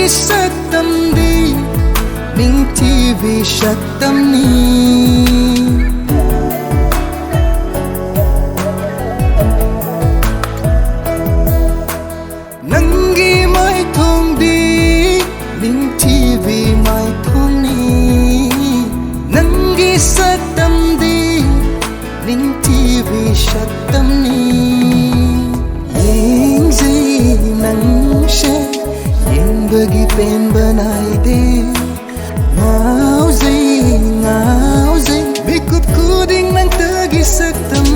Nangi saktam di ning TV saktam ni Nangi mai thong di ning TV mai thong ni Nangi saktam di ning TV saktam ni Yeng zai nang she yeng bagi pen banai de Ngao zai bikup kuding nang tagi saktam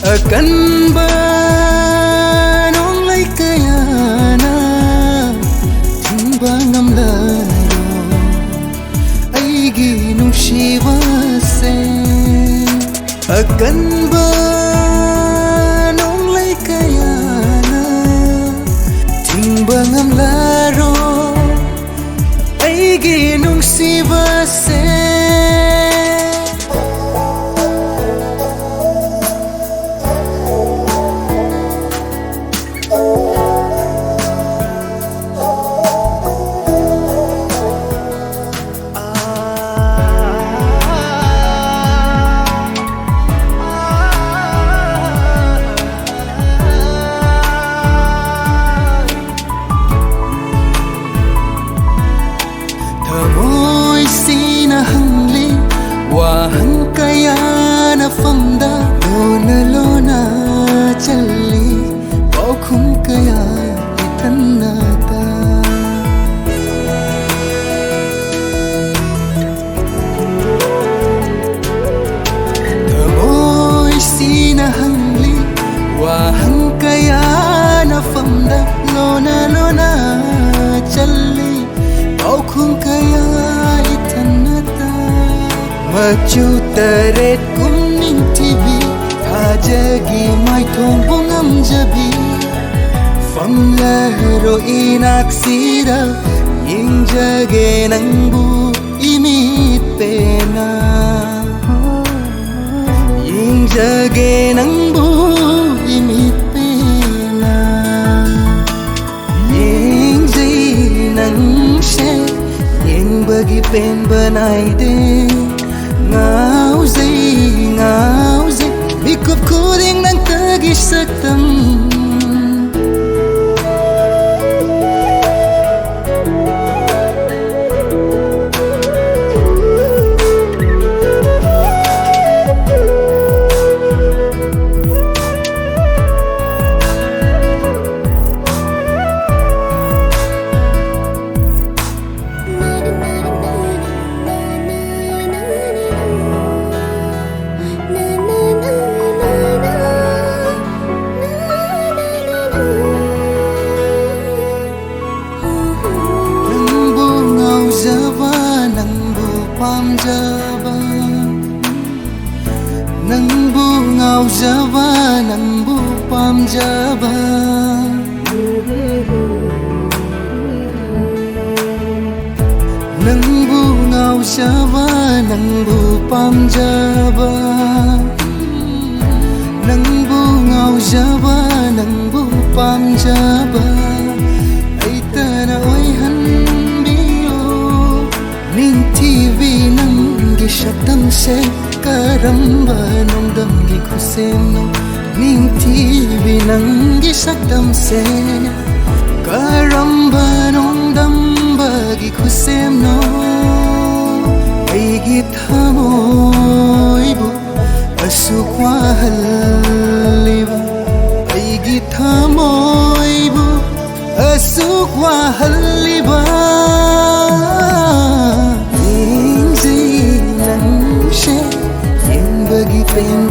akan ba nong lai kaya na timbang am laro aigi nung shiwa se akan ba nong lai kaya na timbang am laro aigi nung shiwa se Wahang kaya na famda lona challi Bao khung kaya itan nata Tamoy sinahangli Wahang kaya na famda lona challi Bao khung kaya itan nata Machu taret kumning TV Hajagi mai thong bungam jabi Famlaro inaksira Ying jage nangbu imit pena Ying jage nangbu imit pena Ying zai nang she Ying bagi pen banai de Ngao zai bikup kuding nang tagi saktam Nang bu ngao java nang bu pam java Nang bu ngao java nang bu pam java Nang bu ngao java nang bu pam java Ai ta na oi han biyo ning TV nang gi saktam se Karamba nong dam gi khusem no ning TV nang gi saktam se Karamba nong dam ba gi khusem no ai gi thamoy bu asukwa haliba ai gi thamoy bu asukwa haliba Bagi pen